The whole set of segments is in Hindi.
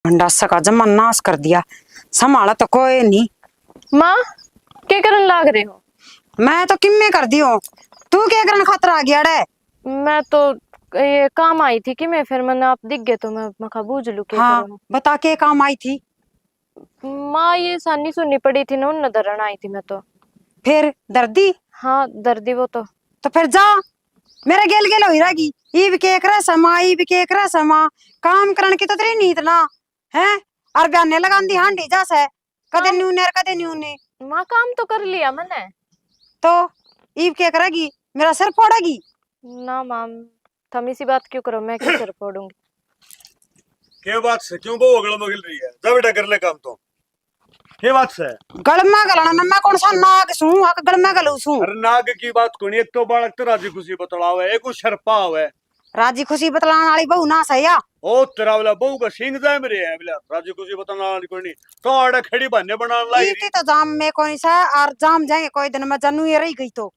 भंडासा का जमा नाश कर दिया। संभाला तो कोई नहीं। माँ क्या करन लाग रहे हो? मैं तो किम्मे कर दी हूँ। तू क्या करन खातर आ गया रे? मैं तो ये काम आई थी कि मैं फिर मैंने आप दिख गए तो मैं खा बूझ लू क्या हाँ करूँ। बता के काम आई थी। माँ ये सानी सुननी पड़ी थी ना, उन धरण आई थी मैं तो। फिर दर्दी हाँ दर्दी वो तो फिर जा। मेरा गेल गेल हो रहेगी। ईब के एक समा ईब के एक समा काम करन की तो तेरी नीत ना है। और बयाने लगान दी हांडी जा से कदे काम न्यूने और कदे न्यूने। माँ काम तो कर लिया मैंने। तो ईब क्या करेगी? मेरा सिर फोड़ेगी। ना माँ तुम इसी बात क्यों करो, मैं क्यों सिर फोड़ूंगी। क्या बात से क्यों बहु अगल मगल रही है? जा बेटा कर ले काम तो। क्या बात से? गलमा गलाना ना मैं कौन सा नाग सू आक गलमा गलू सू। अरे नाग की बात कोनी, एक तो बालक तो राजी खुशी बतलावे, एक उ शर्पा हुए। राजी खुशी बतलाने वाली बहू ना सही या। ओ तेरा वाला बहु का सिंग जाए मेरे है बोला राजी खुशी बताना वाली कोनी। तो आड़े खड़ी बन्ने बनाने लाग इती रही तो जाम में कोई सा और जाम जाएंगे कोई दिन में जनू ये रही गई तो।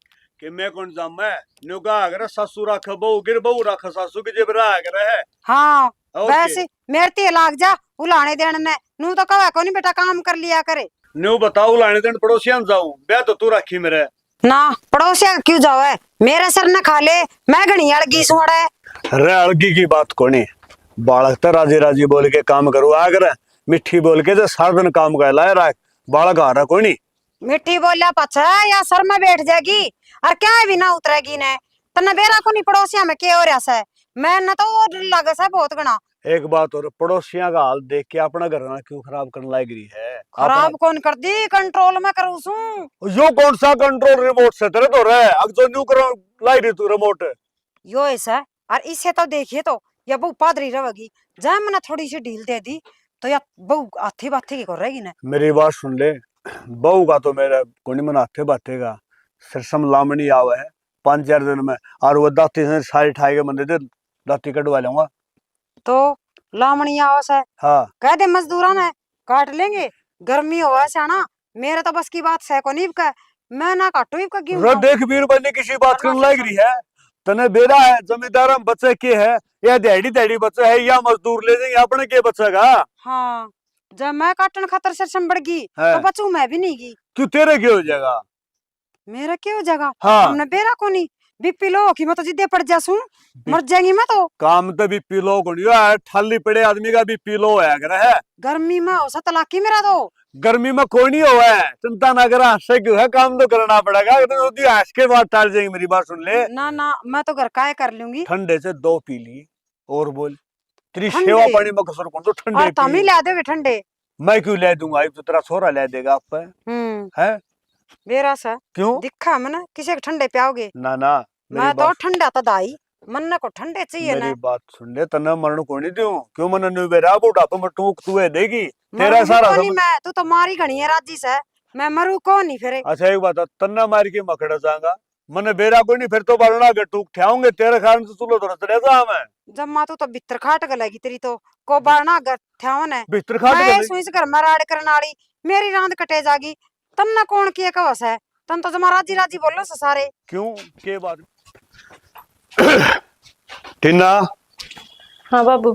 कि मैं कौन जाम मैं नुका अगर सासू रख बहु गिर बहु रख सासू की जेब रहा करे है। हाँ ओके वैसे मेरे ते लाग जा उलाने देने ने नू तो कवा कोनी बेटा काम कर लिया करे। न्यू बताओ लाने दिन पड़ोसियन जाऊं ब्याह तो तू रखी मेरे। ना पड़ोसिया क्यों जावे मेरे सर न खा ले मैं घनी अड़गी सोड़े। अरे अलगी की बात कोनी, बालक तो राजी राजी बोल के काम करू आगर मिठी बोल के तो सारा दिन काम कर लाए रहा बालक आ रहा कोनी। मिट्टी बोलिया पछा या सर में बैठ जाएगी और क्या भी ना उतरेगी ने। तने बेरा को नहीं पड़ोसिया में के हो रहा से मैं न तो और लगे से बहुत गना। एक बात और पड़ोसियों का हाल देख के अपना घर ना क्यों खराब करने लग रही है अपना। खराब कौन कर दी कंट्रोल में करूँ सू। यो कौन सा कंट्रोल रिमोट से तेरे तो रहे अब जो न्यू करो लाई रही तू रिमोट। यो ऐसा और इससे तो देखिए तो या बहू पादरी रहेगी। जब मैंने थोड़ी सी ढील दे दी तो या बहू हाथी बाथी की कर रहेगी ना। मेरी बात सुन ले, बहू का तो मेरा कोनी मन हाथे बातेगा सरसम लामणी आवे है 5-4 दिन में और वो दाती से सारी ठाई के मंदिर दे दाती कटवा लूंगा। तो लामणी आवस है हाँ कह दे मजदूरा ने काट लेंगे। गर्मी हो ऐसा ना मेरे तो बस की बात है को नहीं का मैं ना काटू इनका रो गेहूं। देख वीर बने किसी बात करने लग रही है। तने बेरा है जमींदार हम बच्चे के है या दिहाड़ी दिहाड़ी बच्चा है या मजदूर ले जाएंगे अपने के बचेगा। हाँ जब मैं काटन खातर से संभड़ गई तो बचू मैं भी नहीं गई। क्यों तेरे क्या हो जाएगा? मेरा क्यों जगह हाँ हमने बेरा को नहीं बीपी लो की मैं तो जिद्दे पड़ जासू मर जाएंगी मैं तो। काम तो भी पी लो कोनी है ठाली पड़े आदमी का भी पी लो है अगर है। गर्मी में हो सा तलाकी मेरा तो। गर्मी में कोई नहीं हुआ है चिंता ना करा हंसे क्यों है काम तो करना पड़ेगा तो हंस के बाद टाल जाएंगे। मेरी बात सुन ले, ना ना मैं तो घर का कर लूंगी। ठंडे से 2 पी ली और बोल तेरी ठंडे सेवा पानी में कसर कौन तो ठंडे और तमी पी। ला दे ठंडे। मैं क्यों ले दूंगा तो तेरा छोरा ले देगा आप है बेरा सा क्यों? दिखा मैंने किसी के ठंडे पियाओगे? ना ना मैं तो ठंडा तो दाई मन को ठंडे चाहिए ना। मेरी बात सुन ले तना मरण को नहीं दूं क्यों मन नु बेरा बुढ़ापे में टूक तू है देगी तेरा मरू सारा को नहीं सब। मैं तू तो मारी घनी है राजी से मैं मरू को नहीं फिर। अच्छा एक बात है, तन्ना मार के मखड़ा जाऊंगा मने बेरा कोई नहीं फिर तो बलना के टूक ठाऊंगे तेरे कारण से चुलो तो चले जा मैं। जब माँ तू तो बितर खाट गलेगी तेरी तो को बारना घर थ्यावन है। बिस्तर खाट मैं गले सुई से घर में राड़ करने वाली मेरी रांद कटे जागी तन ना कौन किए कवस है तन तो जमा राजी राजी बोलो से सारे। क्यों के बात टीना हाँ बाबू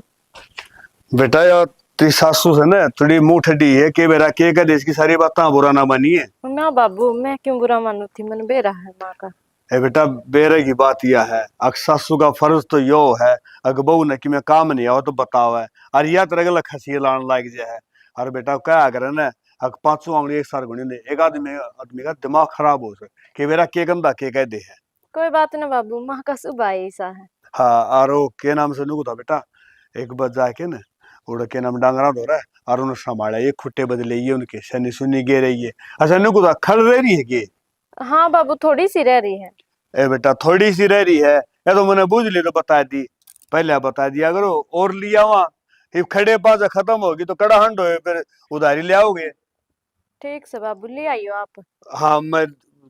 बेटा यार तेरी सासू से ना थोड़ी मुंह ठंडी है के बेरा के कर इसकी सारी बातें बुरा ना मानी है। ना बाबू मैं क्यों बुरा मानू थी, मन बेरा है माँ का। ए बेटा बेरे की बात यह है अग सासू का फर्ज तो यो है अग बहू ने कि मैं काम नहीं आओ तो बताओ है और या तरह का खसी लाने लाग जाए है। और बेटा क्या करे ना अग 5 आंगली एक सार गुणी दे एक आदमी का दिमाग खराब हो सके कि बेरा के गंदा के कह दे है। कोई बात ना बाबू, माँ का सुबह ऐसा है। हाँ और वो के नाम से नुकू था बेटा एक बार जाके ना उड़ के नाम डांगरा धो रहा है और उन्हें संभाला ये खुट्टे बदले ये उनके शनि सुनी गे रही है। अच्छा नुकू था खड़ रही है कि? हाँ बाबू थोड़ी सी रह रही है। ए बेटा थोड़ी सी रह रही है या तो मैंने बूझ ली तो बता दी पहले बता दिया करो और लिया वहां खड़े पास खत्म होगी तो कड़ा हंड हो फिर उधारी ले आओगे। ठीक से बाबू ले आइयो आप। हाँ मैं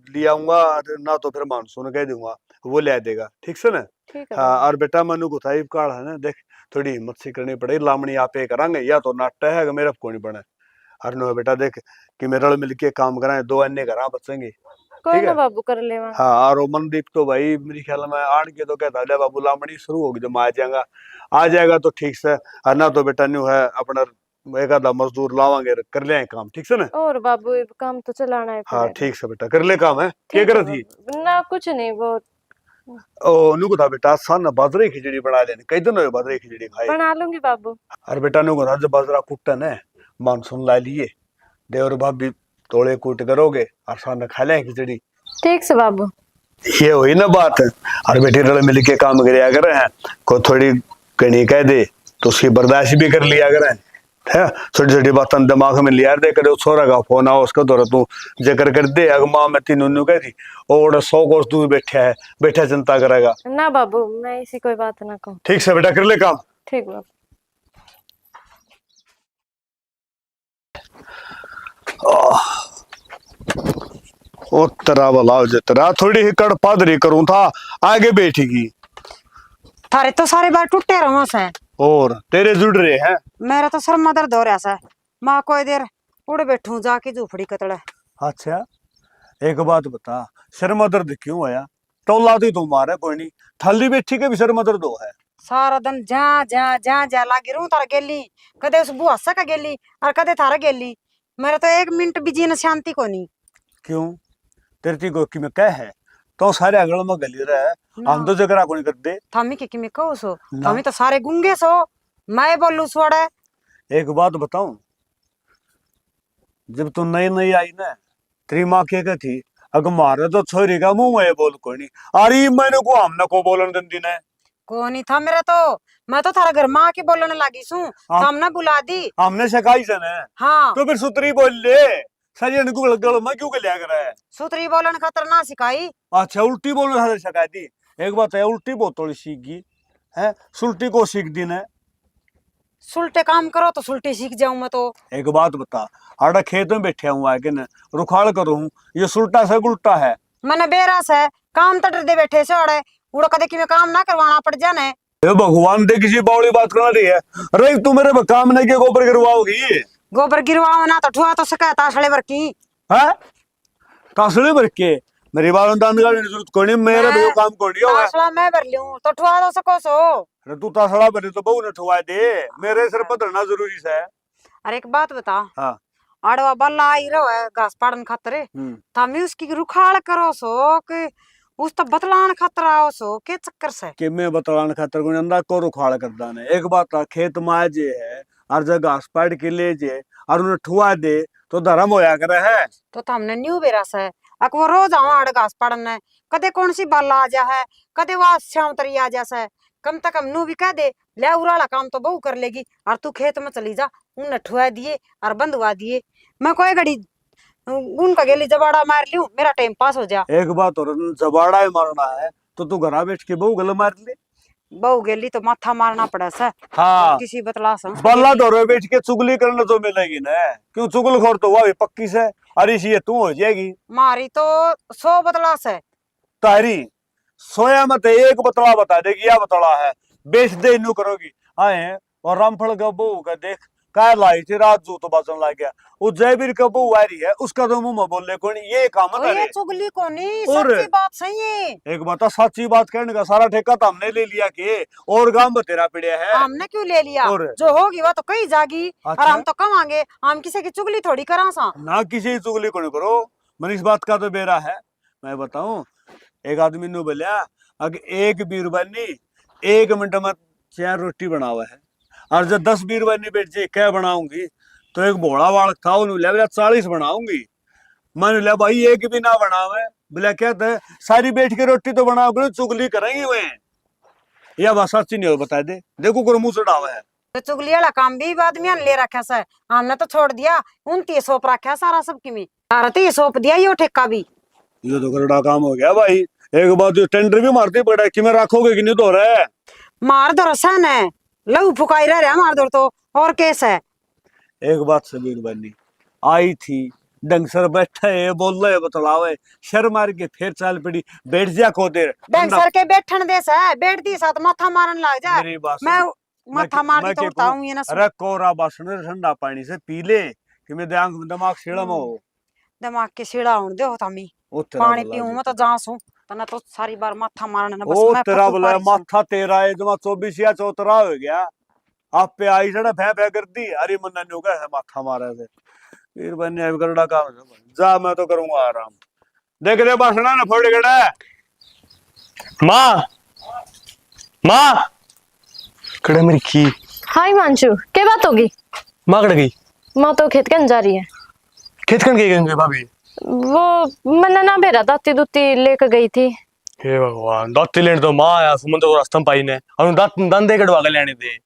ले आऊंगा ना तो फिर मानसून कह दूंगा वो ले देगा ठीक से ना। ठीक है हाँ बाबू। और बेटा मनु को था काढ़ है ना देख थोड़ी हिम्मत सी करनी पड़ेगी लामणी आप करांगे या तो नाट्य है मेरा को नहीं बने। अरे नो बेटा देख कि मेरे मिल के काम कराए 2 अन्य घर बचेंगे। कोई ना बाबू कर ले वहाँ। हाँ और मनदीप तो भाई मेरे ख्याल में आन के तो कहता है बाबू लामणी शुरू होगी जब आ जाएगा तो ठीक से और ना तो बेटा न्यू है अपना एक आधा मजदूर लावांगे कर ले काम, ठीक से ना? और बाबू ये काम तो चलाना है हाँ पड़ेगा। ठीक से बेटा, कर ले काम है। क्या ठीक है कर थी? बाबू। ना कुछ नहीं, वो ओ नुको था बेटा, सन बाजरे की खिचड़ी बना लेने, कई दिन हुए बाजरे की खिचड़ी खाए। बना लूंगी बाबू। अरे बेटा नुको था, जब बाजरा कुटन है मानसून ला लिए, देवर भाभी तोड़े कूट करोगे और सामने खा ले खिचड़ी। ठीक से बाबू। ये हुई ना बात। और बेटे रल मिल के काम कराया करे हैं, को थोड़ी कहीं कह दे तो उसकी बर्दाश्त भी कर लिया करे है। छोटी छोटी बातें दिमाग में लिया दे करे, छोरा का फोन आओ उसका दौरा तू जिक्र कर दे, अग माँ मैं तीनों नु कह थी और 100 कोस दूर बैठा है, बैठा चिंता करेगा ना बाबू, मैं ऐसी कोई बात ना कहूँ। ठीक से बेटा, कर ले काम। ठीक बाबू। ओ तेरा भला जे तेरा, थोड़ी ही कड़ पादरी करूं था, आगे बैठेगी। थारे तो सारे बार टूटे रहो से, और तेरे जुड़ रहे हैं। मेरा तो सर मदर दो रहा सा, माँ कोई देर उड़ बैठू जाके झूपड़ी कतड़े। अच्छा एक बात बता, शर्मा दर्द क्यों आया? टोला दी तुम मारे कोई नहीं, थल्ली बैठी के भी शर्मा दर्द हो है। सारा दिन जा जा जा जा लागी रहूं तारा गेली, कदे उस बुआ का गेली और कदे थारा गेली। मेरे तो एक मिनट भी जीने शांति को नहीं। क्यों? तेरे ती गोकी में कह है तो सारे अगल में गली रहे, हम तो जगरा को नहीं कर दे। थामी के मैं कहूं सो, ना। थामी तो सारे गुंगे सो, मैं बोलू सोड़े। एक बात बताऊं, जब तू नई नई आई ना, तेरी माँ क्या थी, अगर मारे तो छोरी का मुंह में बोल कोई नहीं, अरे मैंने को हमने को बोलन दिन दिन है। को नहीं था मेरा तो, मैं तो थारा घर माँ के बोलने लगी सू, हमने बुला दी। हमने शिकाई से ना, हाँ तो फिर सुतरी बोल ले, सजन को गल में क्यों गलिया कर है? सुतरी बोलन खतर ना सिखाई। अच्छा उल्टी बोलने से शिकायत दी। एक बात है, उल्टी बहुत थोड़ी सीख गई है, सुल्टी को सीख दी ने। सुलटे काम करो तो सुलटी सीख जाऊं मैं तो। एक बात बता, आड़ा खेत में बैठे हुआ है कि न रुखाड़ करूं, ये सुल्टा से उल्टा है। मैंने बेरास है, काम तट दे बैठे से ओड़े उड़ो कदे कि मैं काम ना करवाना पड़ जाने। ये भगवान दे किसी बावली बात करना रही है। अरे तू मेरे पे काम नहीं के गोबर गिरवाओगी? गोबर गिरवाओ ना तो ठुआ तो सका तासड़े भर की है तासड़े भर के मेरी बात दान का जरूरत कोई नहीं, मेरे भी काम कोई नहीं होगा। तासड़ा मैं भर लूं तो ठुआ तो सको सो। अरे तू तासड़ा भरे तो बहू ने ठुआ दे, मेरे सिर पर धरना जरूरी है। अरे एक बात बता, हाँ आड़वा बल्ला आई रहो है घास पाड़न खातर, थामी उसकी रुखाड़ करो सो कि उस तो बतलान खातर आओ सो के चक्कर से कि मैं बतलान खातर को अंदा को रुखाड़ करदा ने। एक बात था, खेत में जे है और जब घास पाड़ के ले जे और उन्हें ठुआ दे तो धर्म होया करे है। तो हमने न्यू बेरास है, अक वो रोज आवा आड़ घास पाड़न ने, कदे कौन सी बाला आ जा है, कदे वह श्याम तरी आ जा है। कम तक हम नू भी कह दे ले उराला काम तो बहू कर लेगी, और तू खेत में चली जा, उन ठुआ दिए और बंधवा दिए। मैं कोई घड़ी उनका गेली जबाड़ा मार लूं, मेरा टाइम पास हो जा। एक बात और, जबाड़ा ही मारना है तो तू घरा बैठ के बहू गल मार ले। बहू गेली तो माथा मारना पड़ा सा। हाँ किसी बतला सा बल्ला दौरे बैठ के चुगली करने तो मिलेगी ना, क्यों चुगल खोर तो वह पक्की से, अरे ये तू हो जाएगी। मारी तो 100 बतला से तारी सोया मत एक बतला बता देगी, या बतला है बेच दे इनू करोगी। आए और रामफल का बहू का देख काय लाई थी रात जू तो बचन लग गया, वो जयवीर का बहू आ रही है उसका तो मुंह में बोले कौन, ये काम तो ये चुगली को नहीं, और सच्ची बात सही है। एक बता, सच्ची बात कहने का सारा ठेका तो हमने ले लिया के और गांव में तेरा पड़िया है। हमने क्यों ले लिया, और जो होगी वह तो कहीं जागी। अच्छा? और हम तो कमांगे, हम किसी की चुगली थोड़ी करा सा ना, किसी की चुगली को नहीं करो, मन इस बात का तो बेरा है। मैं बताऊं, एक आदमी ने बोलिया अगर एक बीरबानी 1 मिनट में 4 रोटी बनावा है, और जब 10 बीरबानी बैठ जाए क्या बनाऊंगी, तो एक भोला वाल था उन्होंने 40 बनाऊंगी। मैंने लिया भाई एक भी ना बनावे, बोला क्या था सारी बैठ के रोटी तो बनाओगे, चुगली करेंगे वे, या बात सच्ची नहीं हो बता दे, देखो को मुंह चढ़ावा है। तो चुगली वाला काम भी आदमी ने ले रखा सा, हमने तो छोड़ दिया। 29 सौंप रखा सारा सबकी में, सारा तो ये सौंप दिया यो ठेका भी। ये तो गरड़ा काम हो गया भाई। एक बात जो टेंडर भी मारते पड़ा कि मैं रखोगे कि नहीं तो रहा है, मार दो रसन है, लहू फुकाई रह रहा मार दो तो और केस है। एक बात सबीर बनी आई थी डंगसर बैठा है बोल रहे बतलावे, शर मार के फिर चाल पड़ी, बैठ जा को देर डंसर के बैठन दे सा, बैठ दी साथ माथा मारन लग जा। मेरी बात मैं सुन, माथा मार दी तो उठता हूं ये ना सुन। अरे कोरा बासन ठंडा पानी से पी ले कि मैं दिमाग सीड़ा में हो। दिमाग के सीड़ा उन दे होता मी ओ तेरा पानी भला पीऊं जी। मैं तो जांसू तना तो सारी बार माथा मारना ना, बस ओ मैं तेरा फटू बोला पारी सू। माथा तेरा है, जमा 24 या 34 हो गया। आप पे आई सड़ा भै भै कर दी, अरे मन्ना न्यू का है माथा मारा से फिर बन्ने अब करड़ा काम जा, मैं तो करूंगा आराम। देख दे बासना ना फोड़ गड़ा। माँ माँ कड़े मेरी खी हाय मांचू, क्या बात होगी? माँ कड़ गई माँ तो खेत कन जा रही है। खेत कन गई भाभी? वो मैंने ना बेरा दाती दूती लेकर गई थी। हे भगवान, दाती लेने तो माँ आया सुमन तो रास्ता में पाई ने और दात दंदे कटवा के लेने दे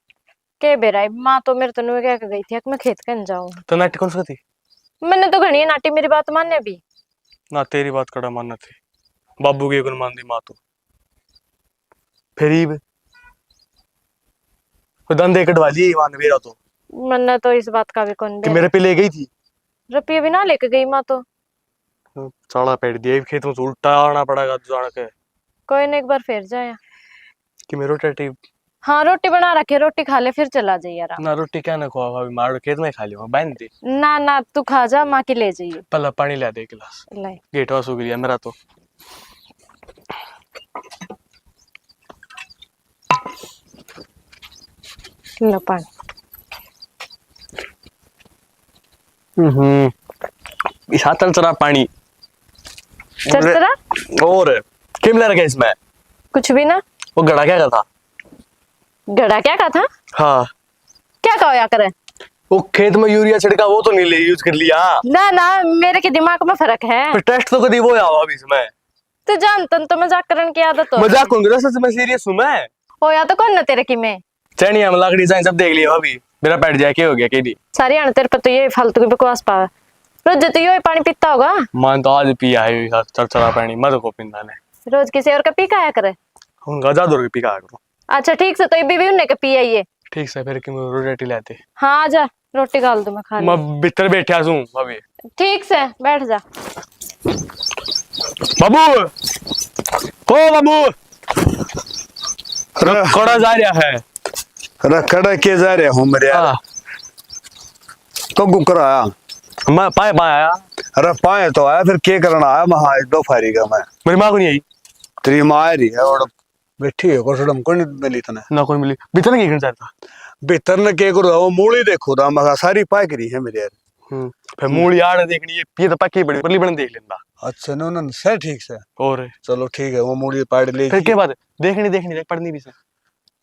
के बेरा माँ तो मेरे तनु क्या गई थी मैं खेत कन जाऊं। तो नाटी कौन सी थी? मैंने तो घनी नाटी, मेरी बात मानने भी ना तेरी बात कड़ा मानना थी, बाबू की कौन मान दी माँ तो फिर दंदे कटवा लिए वहां मेरा तो मैंने तो इस बात का भी कौन कि मेरे पे ले गई थी। रुपये भी ना लेके गई माँ तो। चाड़ा पेट दिया खेत में से उल्टा आना पड़ेगा जान के कोई नहीं, एक बार फिर जाए कि मेरे रोटी। हाँ रोटी बना रखे, रोटी खा ले फिर चला जाइए आराम। ना रोटी क्या ना खुआ भाभी, मारो खेत में खा लियो बहन दी। ना ना तू खा जा, माँ की ले जाइए। पहला पानी ला दे एक गिलास, लाई गेट वास हो गया मेरा तो। लो पानी। इस हाथ चरा पानी चरचरा और किमला रखा इसमें कुछ भी ना। वो गड़ा क्या था? गड़ा क्या कहा था? हाँ क्या कहो या करे? वो खेत में यूरिया छिड़का वो तो नहीं ले यूज कर लिया। ना ना मेरे के दिमाग में फर्क है। फिर टेस्ट तो कभी वो आवा अभी इसमें। तू जानता तो मजाक करने की आदत हो। मजाक कौन कर सच में सीरियस हूं मैं। हो या तो कौन ना तेरे की मैं चैनी हम लकड़ी साइन सब देख लिया अभी, मेरा पेट जाके हो गया केडी सारी आने तेरे पर तो ये फालतू की बकवास पावे। रोज तो ये पानी पीता होगा। मान तो आज पिया है चरचरा पानी मत को पिंदा ने रोज किसी और का पी खाया करे। हम गजा दूर पी का करो। अच्छा ठीक से, तो ये भी उन्हें का पिया ये। ठीक से फिर कि रोटी लाते हाँ आजा, रोटी गाल दो मैं खा मैं लूं। भीतर बैठा हूं अभी। ठीक से बैठ जा। बाबू ओ बाबू कड़ा जा रहा है। अरे कड़ा के जा रहे हूँ मेरे यार, हाँ, तो गुकर आया। मैं पाए आया। अरे पाए तो आया, फिर के करना आया महा दो फारी का मैं। मेरी माँ को नहीं आई तेरी माँ आ रही है और बैठी है कोसड़म को नहीं मिली तने। ना कौन मिली भीतर नहीं गिरना था। भीतर ने के करो वो मूली देखो दा मगा सारी पाई करी है मेरे यार। फिर मूली आड़ देखनी है, ये तो पक्की बड़ी परली बन देख लेना। अच्छा नो न से ठीक से और चलो ठीक है, वो मूली पाड़ ले फिर के बाद देखनी देख पढ़नी भी से।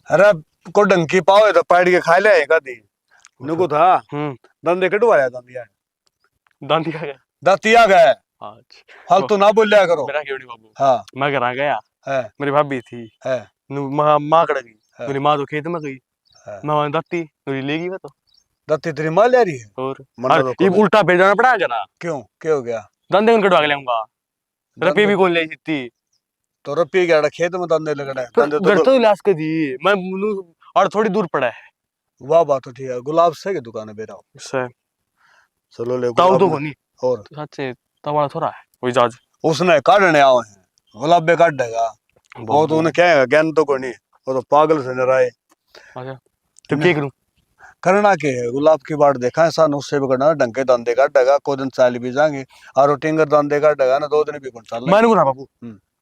अरे को डंकी पाओ तो पाड़ के खा ले आएगा दी नुको था। दंदे कटवाया दंदिया दांती खा गया दातिया गए। आज फालतू ना बोलिया करो। मेरा क्यों नहीं बाबू। हाँ मैं घर आ गया है मेरी भाभी थी है माँ कड़ गई, हाँ। मेरी माँ तो खेत में गई, है। मैं वहां दाती मेरी ले गई वो तो। दाती तेरी माँ ले रही है और मतलब ये उल्टा भेजना पड़ा जरा। क्यों क्या हो गया? दंदे कौन कटवा के लाऊंगा? रपी भी कौन ले सकती? तो रपी गया खेत में दंदे लगड़ा है दंदे घर तो तो इलाज कर दी मैं और थोड़ी दूर पड़ा है वाह बात तो ठीक है। गुलाब से की दुकान है बेरा उससे चलो ले ताऊ तो गुलाब कोनी और सच्चे तवाड़ा थोड़ा है वही जाज उसने काटने आओ हैं गुलाब बे काट देगा वो तो उन्हें क्या है ज्ञान तो कोनी, वो तो पागल से नराए। अच्छा तो क्या करूं? करना के है गुलाब की बात देखा है सान उससे भी करना डंके दंदे काट देगा को दिन चाल भी जाएंगे और टिंगर दंदे काट देगा ना 2 दिन भी कौन चाल मैंने ना बाबू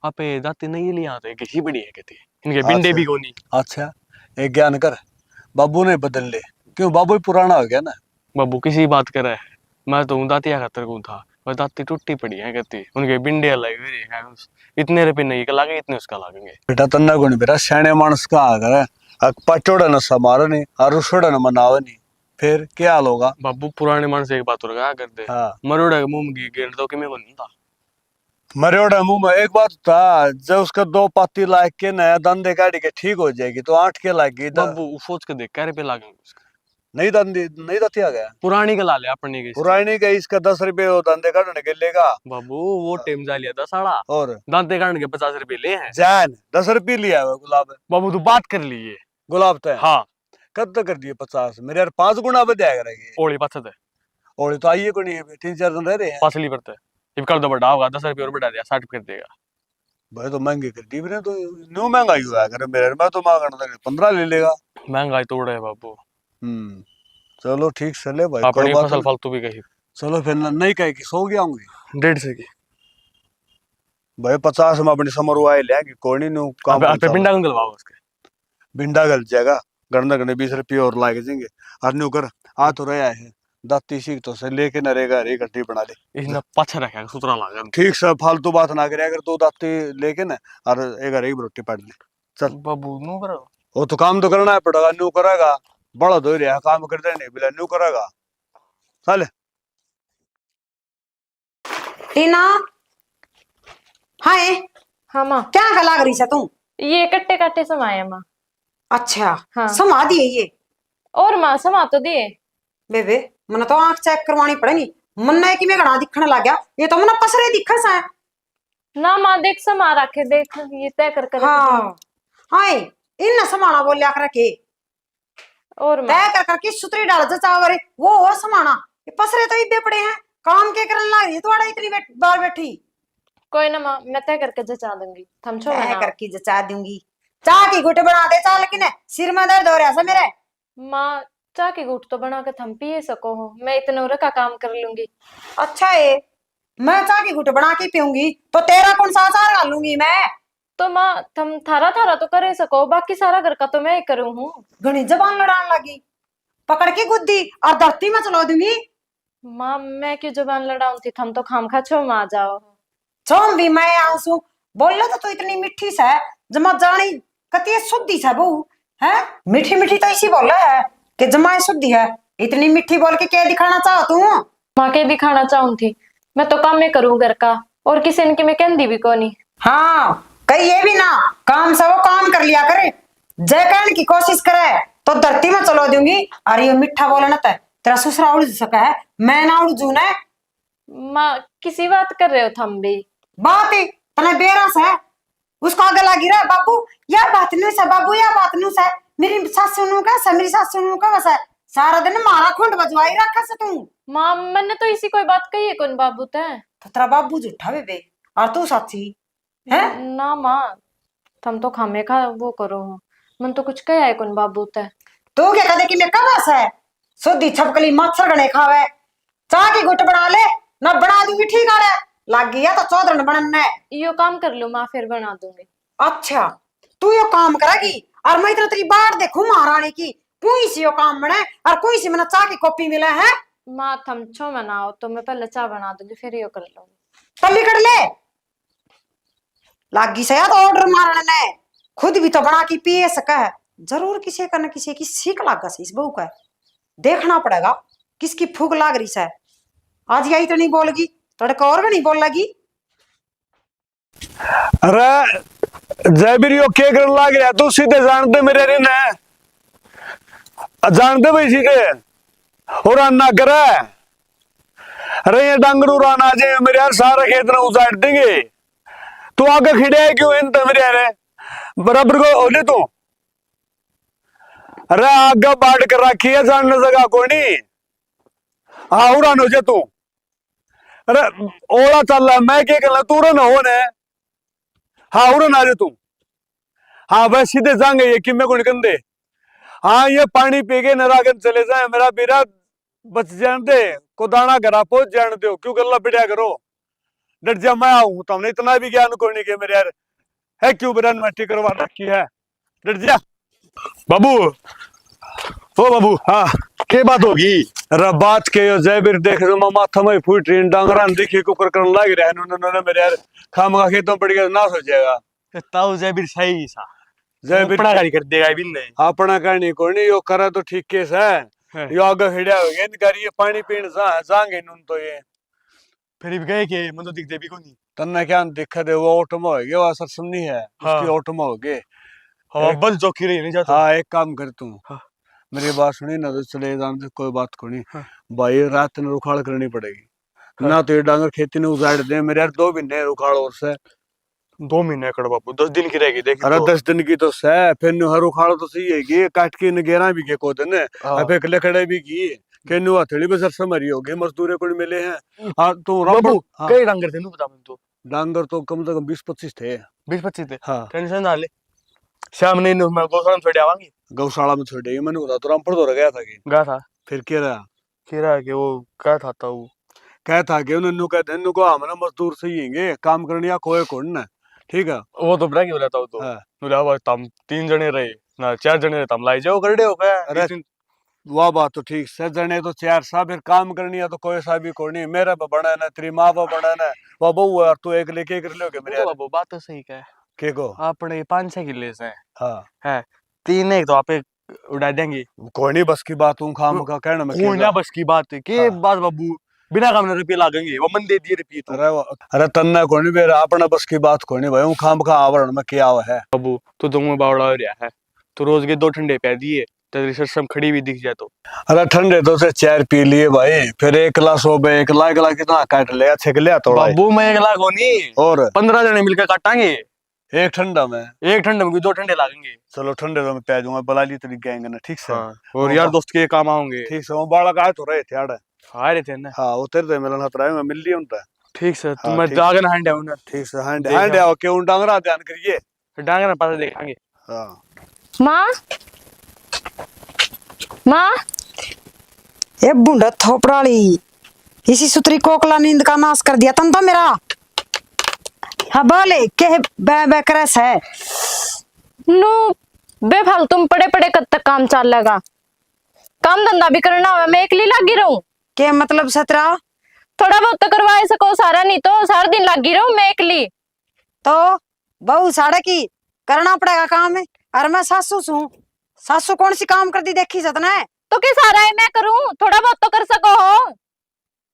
आप दाती नहीं लिया तो एक ही बड़ी है कहते इनके बिंडे भी कोनी। अच्छा एक ज्ञान कर बाबू ने बदल ले क्यों बाबू ही पुराना हो गया ना। बाबू किसी बात करे मैं तो दातिया खातर को था और दाती टूटी पड़ी है कहती उनके बिंडे अलग है इतने रुपये नहीं का लागे इतने उसका लागेंगे। बेटा तन्ना को नहीं बेटा सियाने मानस का आकर पचोड़ा न समारो नहीं और रुसोड़ा न मनावे नहीं फिर क्या हाल होगा? बाबू पुराने मन से एक बात और क्या कर दे हाँ मरोड़ा मुंह में गिर दो कि मैं नहीं था मरोड़ा मुंह में एक बात था जब उसका 2 पाती लाग के नया दंदे काटी के ठीक हो जाएगी तो 8 के लागी बाबू सोच के देख क्या रुपये लागेंगे उसका। नहीं दंदी नहीं दती आ गया पुरानी का ला ले अपने के पुरानी का इसका 10 रुपए वो दंदे काटने के लेगा बाबू वो टेम जा लिया था साड़ा और दांते काटने के 50 रुपए ले हैं जान 10 रुपये लिया हुआ गुलाब बाबू तू बात कर लिए गुलाब तो हाँ कद तक कर दिए 50 मेरे यार 5 गुना बढ़ा करेंगे ओली पछत है और तो आइए को नहीं 3-4 दिन रह रहे हैं पसली पड़ता है ये कर दो बड़ा होगा 10 रुपये और बढ़ा दिया 60 कर देगा भाई तो महंगे कर दी मैंने तो न्यू महंगाई हुआ है मेरे मैं तो मांगना 15 ले लेगा। महंगाई तोड़ है बाबू। चलो ठीक से ले भाई अपनी कोई बात फसल नहीं। फालतू भी कही चलो फिर नहीं कहे कि सो गया होंगी 150 की भाई 50 में अपनी समर वाई लेंगे कोई नहीं नु काम आप पे पिंडा कौन गलवाओ उसके भिंडा गल जाएगा गणना गणे 20 रुपये और लागे जाएंगे। और न्यू कर आ तो रहा है दाती सीख तो से लेके न रहेगा रे गड्डी बना ले। इसने पछा रखा सुतरा लागा ठीक से फालतू बात ना करे, अगर तू दाती लेके ना और एक रोटी पाड़ ले चल। बाबू नो करो वो तो काम तो करना है पड़ेगा, न्यू करेगा बड़ा दो रहा काम करते नहीं बिला न्यू करेगा चल। टीना हाय हाँ माँ, क्या गला रही है तू? ये कट्टे कट्टे समाये माँ। अच्छा हाँ। समा दिए ये और माँ समा तो दिए। बेबे मन तो आंख चेक करवानी पड़ेगी, मन है कि मैं घना दिखने लग गया, ये तो मन पसरे दिखे सा है। ना माँ देख समा रखे, देख ये तय कर कर हाँ हाय इन समाना बोलिया कर के और माँ तय कर करके सुतरी डाल चावरे वो समाना, ये पसरे तो इब्बे पड़े हैं, काम के करने लग रही है तुम्हारा इतनी बार बैठी। कोई ना माँ, मैं तय करके जचा दूंगी, थम छो तय ना करके जचा दूंगी। चाह की घुट बना दे चाह, लेकिन सिर में दर्द हो रहा है मेरे। माँ। चाय की घूट तो बना के थम पिए सको हो, मैं इतने उरे का काम कर लूंगी। अच्छा है मैं चाह की घुट बना के पीऊंगी तो तेरा कौन सा अचार डालूंगी मैं? तो माँ थम थारा थारा तो करे सको, बाकी सारा घर का तो मैं ही करूँ हूँ। घनी जबान लड़ाने लगी, पकड़ के गुद्दी और धरती में चला दूंगी। माँ मैं क्यों जुबान लड़ाऊं थी, थम तो खाम खा छो माँ जाओ। छोम भी मैं आंसू बोल तो तू इतनी मिठी सा है जमा जानी कती शुद्धि सा बहू है, मीठी मीठी तो इसी बोल है कि जमाए शुद्धि है, इतनी मिठी बोल के क्या दिखाना चाहो तू? माँ के दिखाना चाहूं थी, मैं तो काम में करूँ घर का, और किसी ने की मैं कहती भी कोनी। हाँ कही ये भी ना काम से वो काम कर लिया करे, जय कहने की कोशिश करे तो धरती में चलो दूंगी। अरे ये मिठा बोले ना तेरा ससुरा उड़ सका है, मैं ना उड़ जू ना। माँ किसी बात कर रहे हो थम भी? बात ही तने बेरस है, उसको आगे लगी रहा बाबू यह बात नहीं सा, बाबू यह बात नहीं सा, मेरी सासू नु का सा, मेरी सासू नु का वैसा सारा दिन मारा खुंड बजवाई रखा से तू। माँ मैंने तो इसी कोई बात कही है कौन बाबू ते? तो तेरा बाबू झूठा बेबे और तू सच्ची है। ना माँ, थम तो खामे खा वो करो हो, मन तो कुछ कहा है कौन बाबू ते? तू क्या कहते कि मैं कब है सुधी छपकली मच्छर गणे खावे, चाह की गुट बना ले ना बना दूंगी ठीक है लग गया तो चौधरन बनना है। यो काम कर लो माँ, फिर बना दूंगी। अच्छा तू यो काम करेगी और मैं इतना तेरी बाट देखू महारानी की, कोई सी यो काम बने और कोई सी मैंने चाह की कॉपी मिला है। माँ थम छो मनाओ तो मैं पहले चाय बना दूंगी, फिर यो कर लूंगी। तल्ली कर ले लागी से याद ऑर्डर मारने ने, खुद भी तो बना के पिए सका है, जरूर किसी का न किसी की सीख लागा से इस बहू का, देखना पड़ेगा किसकी फूक लाग रही है। आज यही तो नहीं बोलगी तड़का और भी नहीं बोल लगी। अरे जयबीर यो क्या करने लग रहा तू, सीधे जानते मेरे रे ने जानते भाई सीधे और ना करे। अरे ये डंगरू राना जे मेरे यार सारा खेत ना उजाड़ देंगे, तू आगे खिड़े है क्यों इन मेरे यार बराबर को ओले तू। अरे आगे बाढ़ कर रखी है जानने जगह को नहीं, हाँ उड़ान हो जा तू। अरे ओला चल रहा मैं क्या कर तू ना हो ने, हाँ उड़न आ जा तू। हाँ वह सीधे जाएंगे ये कि मैं को निकल दे, हाँ ये पानी पी के नरागन चले जाए, मेरा बेरा बच जान दे को दाना घरा पहुंच जान दो, क्यों गल्ला बिड़िया करो डट जा मैं आऊं तो हमने इतना भी ज्ञान को नहीं के मेरे यार है, क्यों बेरा मट्टी करवा रखी है डट जा। बाबू ओ बाबू हाँ के बात होगी? अरे बात के जयबीर देख रहे मामा थमे फूट रही डांगरा देखिए कुकर करने लग रहा है उन्होंने मेरे यार खामगा खेतों पड़ गया नाश हो जाएगा। ताऊ जयबीर सही सा जयबीर अपना गाड़ी कर देगा बिन नहीं अपना कहनी को नहीं यो करा तो ठीक केस है, यो आगे हिड़िया हो गया इनकारी ये पानी पीने जाएंगे नून तो ये फिर भी गए के मन तो दिखते भी को नहीं। तन्ने क्या दिक्कत है, वो ऑटो में हो गया वो असर सुननी है हाँ। उसकी ऑटो में हो गए। हाँ बस चौकी रही नहीं जाता। हाँ एक काम कर तू हाँ। मेरी बात सुनी ना तो चले जान कोई बात को नहीं। हाँ। भाई रात ने रुखाड़ करनी पड़ेगी। हाँ। ना तो ये डांगर खेती ने उजाड़ दे मेरे यार 2 महीने रुखाड़ और से 2 महीने कर बापू 10 दिन की रहेगी देख। अरे 10 दिन की तो सह फिर नु हर उखाड़ तो सही है कि काट के नगेरा भी के को दिन अब एक लकड़े भी की के नु हथेली बसर से मरी होगी मजदूर को मिले हैं। हाँ तो बाबू हाँ। कई डांगर थे नु बता मैं तो डांगर तो कम से कम 20-25 थे। 20-25 थे। हाँ टेंशन ना ले, शाम ने मैं गौशाला में छोड़ आवांगी। गौशाला में छोड़े मैंने बता तो रामपुर तो गया था कि गा था फिर क्या रहा खीरा के वो क्या था वो क्या था कि उन्होंने कहते हैं को हम ना मजदूर सही हैंगे काम करने या कोई कौन ना ठीक है वो तो बड़ा क्यों रहता वो तो हाँ। बोला अब हम 3 जने रहे ना 4 जने तम लाई जाओ कर हो क्या अरे वाह बात तो ठीक से जने तो चार सा फिर काम करनी है तो कोई सा भी कोई नहीं मेरा बड़ा है ना तेरी माँ बड़ा है ना वो बहू है तू एक लेके कर लोगे मेरे तो बात तो सही है के को अपने 5-6 किले से हाँ है 3 एक तो आप उड़ा देंगे कोई नहीं बस की बात हूँ खाम का कहना मैं कोई ना बस की बात है के हाँ। बात बाबू बिना काम रुपये लागेंगे वो मन दे दिए रुपये तो अरे तन्ना कोई नहीं मेरा अपना बस की बात कोई नहीं भाई हूँ खाम का आवरण में क्या हुआ है बाबू तू तो मुंह बावड़ा हो रहा है तो रोज के 2 ठंडे पै दिए तेरी सिस्टम खड़ी भी दिख जाए तो अरे ठंडे तो से चार पी लिए भाई फिर 1 गिलास हो गए 1 गिलास कितना काट लिया 6 लिया थोड़ा बाबू मैं 1 लाख होनी और 15 जने मिलकर काटांगे एक ठंडा में एक ठंडे में 2 ठंडे लागेंगे चलो ठंडे तो मैं पै दूंगा बुला ली तेरी गैंग ना ठीक से हाँ और यार दोस्त के काम आओगे ठीक से वो बालक आए तो रहे थे आड़े आ रहे थे ना हाँ उतर दे मिलन हतरा मैं मिल ली उनका ठीक से हाँ, तुम मैं ठीक। जागन हंडे हूं ना ठीक से हैंड देखा। हैंड आओ क्यों डांगरा ध्यान करिए फिर डांगे ना पास देखेंगे हाँ माँ माँ ए बुंडा थोपड़ाली इसी सुतरी कोकला नींद का नाश कर दिया तन तो मेरा। हाँ बोले के बे बे करस है नो बेफाल तुम पड़े पड़े कब तक काम चल लेगा काम धंधा भी करना है मैं अकेली लगी रहूं के मतलब सतरा थोड़ा बहुत तो करवा सको सारा नहीं तो सारा दिन लगी रहूं मैं अकेली तो बहू साड़े की करना पड़ेगा काम है। अरे मैं सासू सू सासू कौन सी काम कर दी देखी सतना है तो क्या सारा है मैं करूं थोड़ा बहुत तो कर सको हो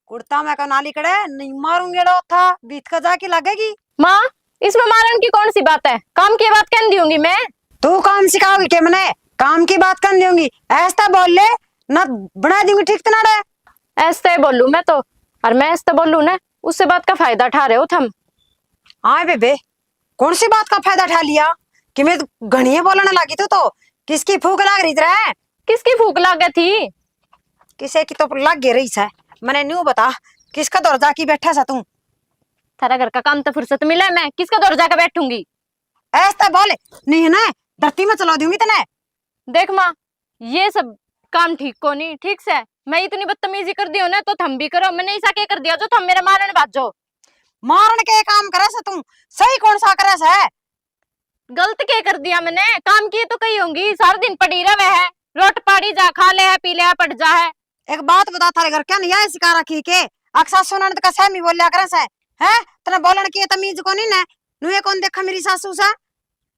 कुर्ता मैं का नाली कड़े नहीं मारूंगे डो था बीत का जाके लगेगी। माँ इसमें मारन की कौन सी बात है काम की बात कहन दूंगी मैं तू काम सिखाओगी के मने काम की बात कर दूंगी ऐसा बोल ले ना बना दूंगी ठीक तना रे ऐसे बोलूं मैं तो और मैं ऐसे बोलूं ना उससे बात का फायदा उठा रहे हो तुम हाँ बेबे कौन सी बात का फायदा उठा लिया कि मैं घनिये बोलने लगी तो किसकी फूक लाग रही है किसकी फूक लागे थी किसे की तो लग गई रही है मैंने न्यू बता किसका दौर जाके बैठा सा तू थारा घर का काम तो फुर्सत मिला मैं किसका दौर जाकर बैठूंगी ऐसा बोले नहीं ना धरती में चला दूंगी तने देख माँ ये सब काम ठीक को नहीं ठीक से मैं इतनी बदतमीजी कर दी हो ना तो थम भी करो मैंने ऐसा क्या कर दिया जो थम मेरे मारने बाजो मारन के काम करे सा तू सही कौन सा करे सा है गलत क्या कर दिया मैंने काम किए तो कही होंगी सारा दिन पड़ी रहे है रोट पाड़ी जा खा ले है पी ले है पट जा है एक बात बता थारे घर क्या नहीं है सिखा रखी के अक्सा सुनन का सहमी बोलिया करे सा है तने बोलन की तमीज को नहीं ने नुए कौन देखा मेरी सासू सा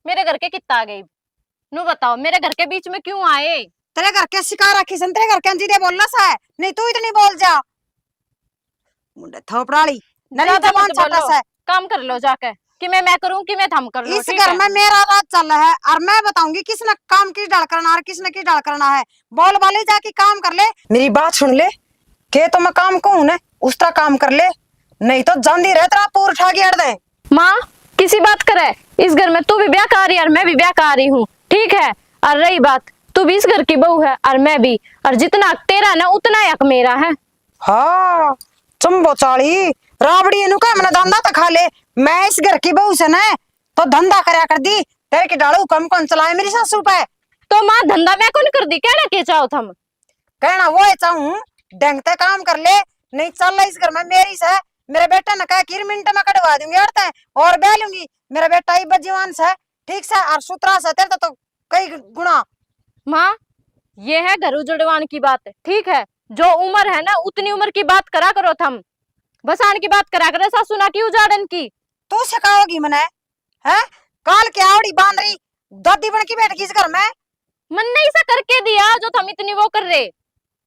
मेरे घर के कितना आ गई नु बताओ मेरे घर के बीच में क्यों आए तेरे घर के सिखा रखी सन तेरे घर के अंजीदे बोलना सा है नहीं तू इतनी बोल जा मुंडे थोपड़ाली नरी ज्यादा जबान मत छाटा बोलो। सा काम कर लो जाके कि मैं करूं कि मैं थम कर लो इस ठीक घर है में मेरा राज चल रहा है और मैं बताऊंगी किसने काम किस डाल करना है किसने किस डाल करना है बोल वाले जाके काम कर ले मेरी बात सुन ले के तो मैं काम कहूं ना उसका काम कर ले नहीं तो जांदी रह तेरा पूर उठा के अड़ दे माँ किसी बात करे इस घर में तू भी ब्याह कर रही है और मैं भी ब्याह कर रही हूँ ठीक है और रही बात तू भी इस घर की बहू है और मैं भी और जितना हक तेरा ना उतना हक मेरा है हाँ चंबो चाली राबड़ी इनु का मैंने धंधा तो खा ले मैं इस घर की बहू से ना तो धंधा करया कर दी तेरे की डालू कम कौन चलाए मेरी सासू पे तो माँ धंधा मैं कौन कर दी कहना के चाहो थम कहना वो चाहूं ढंगते काम कर ले नहीं चल इस घर में मेरी से मेरे बेटा ने कहा कि मिनट में कटवा दूंगी अड़ते और बह लूंगी मेरा बेटा ही बजीवान से ठीक से और सुतरा से तेरे तो कई गुना माँ ये है घर उजड़वान की बात ठीक है जो उम्र है ना उतनी उम्र की बात करा करो थम बसान की बात करा करो सासू ना की उजाड़न की तू सिखाओगी मने है काल के आवड़ी बांध रही दादी बन की बैठ गई इस घर में मन ने ऐसा करके दिया जो थम इतनी वो कर रहे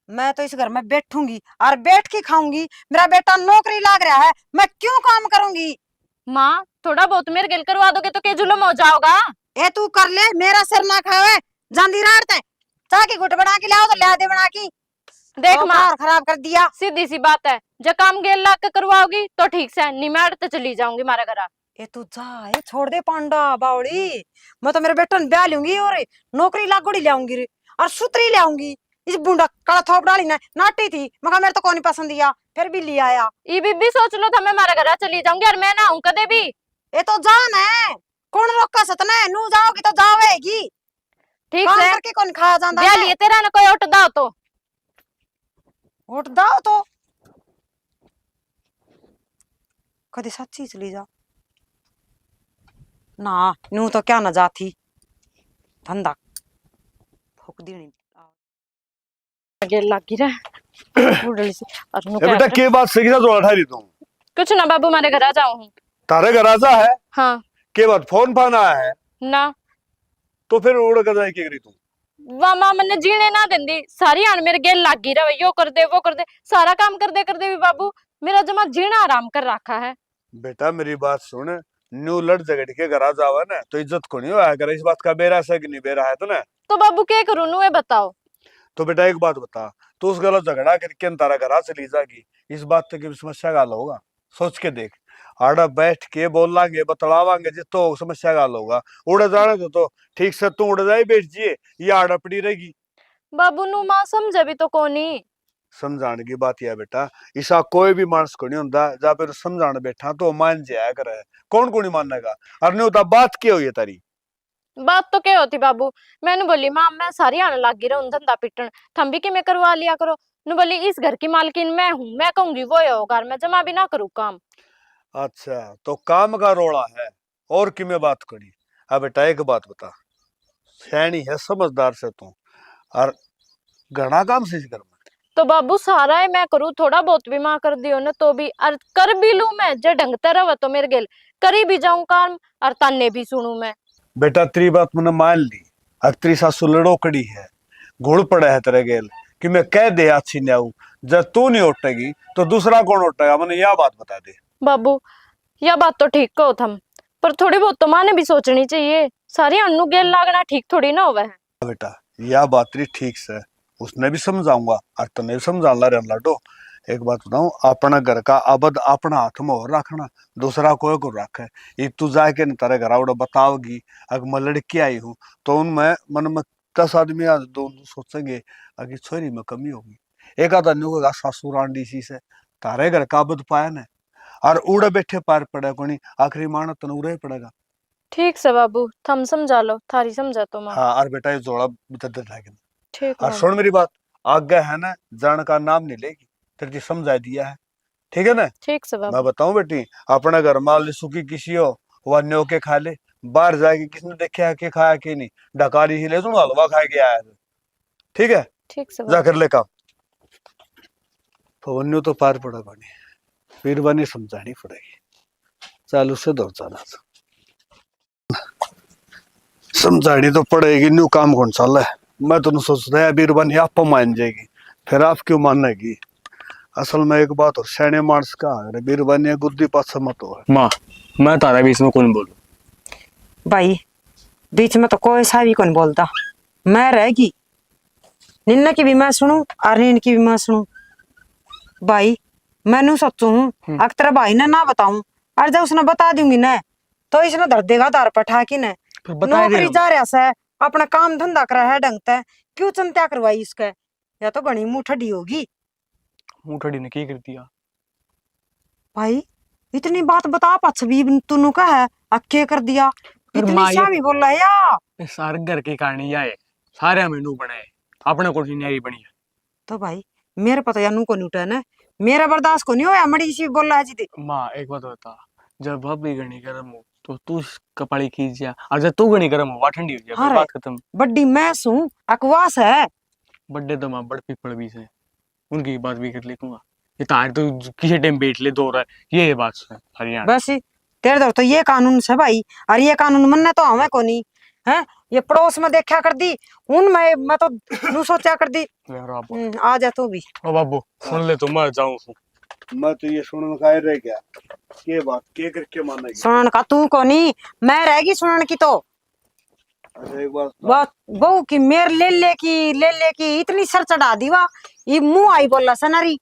मैं तो इस घर में बैठूंगी और बैठ के खाऊंगी मेरा बेटा नौकरी लाग रहा है मैं क्यों काम करूंगी माँ थोड़ा बहुत मेरे गिल करवा दोगे तो क्या जुलम हो जाओगा ए तू कर ले मेरा सिर ना खावे जांदी रात है चाह की घुट बना के लाओ तो ला दे बना की देख माँ खराब कर दिया सीधी सी बात है जब काम गेल ला के करवाओगी तो ठीक से निमेड़ तो चली जाऊंगी मारा घर ए तू जा ए छोड़ दे पांडा बावड़ी मैं तो मेरे बेटे ने ब्याह लूंगी और नौकरी लागोड़ी लाऊंगी रे और सुतरी लाऊंगी इस बुंडा काला थोप डाली ना नाटी थी मगर मेरे तो कोई नहीं पसंद दिया फिर भी लिया आया ये भी सोच लो था मैं मारा घर चली जाऊंगी और मैं ना हूं कदे भी ए तो जान है कौन रोका सतना है नू जाओगी तो जावेगी ठीक काम से करके कौन खा जांदा ब्याह है लिए तेरा ना कोई उठ दाओ तो उठ दाओ तो कदे सच्ची चली जा ना नू तो क्या न जाती धंधा देनी गेल लागी रहा बुढ़ली सी और नु ए बेटा के बात से किसा जोड़ा ठारी तू कुछ ना बाबू मारे घर आ जाऊं हूं। तारे घर आजा है हाँ के बात फोन फान आया है ना तो फिर उड़ कर जाए के करी तू वा मां मने जीने ना देंदी सारी आन मेरे गेल लागी रहा यो कर दे वो कर दे सारा काम कर दे भी बाबू मेरा जमा जीना आराम कर रखा है। बेटा मेरी बात सुन न्यू लड़ झगड़ के घर आ जावा ना तो इज्जत को नहीं होया कर इस बात का बेरा से कि नहीं बेरा है तो ना तो बाबू क्या करूं नु ये बताओ। तो बेटा एक बात बता तू उस गलत झगड़ा करके तारा घर आ चली जाएगी इस बात तक की समस्या का हल होगा सोच के देख आड़ा बैठ के बोलांगे बतलावांगे जिस तो समस्या का हल होगा उड़ जाने तो ठीक से तू उड़ जाए बैठ जिए ये आड़ा पड़ी रहेगी। बाबू नु मां समझे भी तो कोनी समझाने की बात यह बेटा ऐसा कोई भी मानस को नहीं होता जब फिर समझाने बैठा तो मान जाया करे कौन को नहीं मानेगा और नहीं होता बात क्या हुई है तारी बात तो क्या होती बाबू मैंने बोली मां मैं सारी आने लागी रहूं धंधा पिटन थम भी कि मैं करवा लिया करो नु बोली इस घर की मालकिन मैं हूं मैं कहूंगी वो होगा मैं जमा भी ना करूं काम। अच्छा तो काम का रोड़ा है और कि मैं बात करी अब बेटा एक बात बता सैनी है समझदार से तू और घना काम से कर तो बाबू सारा है मैं करूँ थोड़ा बहुत भी मां कर दियो ना तो भी और कर भी लू मैं जे ढंग तरह तो मेरे गेल करी भी जाऊं काम और ताने भी सुनू मैं। बेटा तेरी बात मैंने मान ली अब तेरी सासू लड़ोकड़ी है घुड़ पड़ा है तेरे गेल कि मैं कह दे अच्छी नहीं आऊ जब तू नहीं उठेगी तो दूसरा कौन उठेगा मैंने यह बात बता दे। बाबू यह बात तो ठीक कहो थम पर थोड़ी बहुत तो माँ ने भी सोचनी चाहिए सारी अन्नू गेल लागना ठीक थोड़ी ना होवे है। बेटा यह बात तेरी ठीक से उसने भी समझाऊंगा और तने भी समझाना रहना लाडो एक बात बताऊं अपना घर का आबद अपना हाथ में और रखना दूसरा कोई को रखे ये तू जाके न तेरे घर आवड़ा बताओगी अगर मैं लड़की आई हूँ तो उनमें मन में 10 आदमी आज दो सोचेंगे अगर छोरी में कमी होगी एक आधा न्यू का सासू रांडी सी से तारे घर का आबद पाया न और उड़े बैठे पार पड़े कोनी आखिरी माना तन उड़े पड़ेगा। ठीक से बाबू थम समझा लो थारी समझा तो मां। हाँ और बेटा ये जोड़ा बदल रहेगा ठीक और सुन मेरी बात आगे है ना जान का नाम नहीं लेगी तेरे समझा दिया है ठीक है ना। ठीक से बाबू मैं बताऊं बेटी अपने घर माल सुखी किसी हो वह न्यो के खा ले बाहर जाके किसने देखा के खाया कि नहीं डकारी ही ले सुनो हलवा खा के आया ठीक है ठीक से जाकर ले काम तो न्यो तो पार पड़ा बनी फिर बनी समझानी पड़ेगी चालू से दौड़ जाना समझानी तो पड़ेगी न्यू काम कौन सा है मैं तो सोच रहा है बीरबानी आप मान जाएगी फिर आप क्यों मानेगी असल में एक बात और सैने मार्स का है बीरबानी गुद्दी पास मत हो माँ मैं तारा बीच में कौन बोलूं भाई बीच में तो कोई सा भी कौन बोलता मैं रहेगी निन्ना की भी मैं सुनू और नीन की भी मैं सुनू भाई मैनू सोचू हूँ अगर तेरा भाई ने ना बताऊं और जब उसने बता दूंगी ना तो इसने धर देगा तार पठा की ने नौकरी जा रहा से अपना काम धंधा करा है ढंग से क्यों चिंता करवाई इसके या तो घनी मुंह ठडी होगी। मुठड़ी ने की कर दिया भाई इतनी बात बता पछ भी तूनु का है अक्के कर दिया इतनी शामी बोल रहा या ये सारे घर की कहानी है सारे मेनू बने अपने को न्यारी बनी है तो भाई मेरे पता या नू को न्यूटन है मेरा बर्दाश्त को नहीं होया मड़ी सी बोल रहा है जी माँ एक बात बता जब भाभी गणी गर्म हो तो तू कपाड़ी खींच और जब तू गणी गर्म हो वह ठंडी हो जाए हाँ बात खत्म बड्डी मैं सू अकवास है बड्डे तो माँ बड़ पीपल भी से उनकी बात भी कर लेगा ये तार तो किसी टाइम बैठ ले दो रहा है ये बात है हरियाणा बस तेरे दर तो ये कानून से भाई और ये कानून मनने तो हमें को नहीं है ये पड़ोस में देखा कर दी उन मैं तो नू सोचा कर दी आ जा तू भी ओ बाबू सुन ले तो मैं जाऊं मैं तो ये सुनने का रह गया के बात के करके मानेगी सुनन का तू को नहीं मैं रहेगी सुनन की तो अरे एक बात बात बहू की मेर ले की इतनी सर चढ़ा दी वाह ये मुंह आई बोला सनारी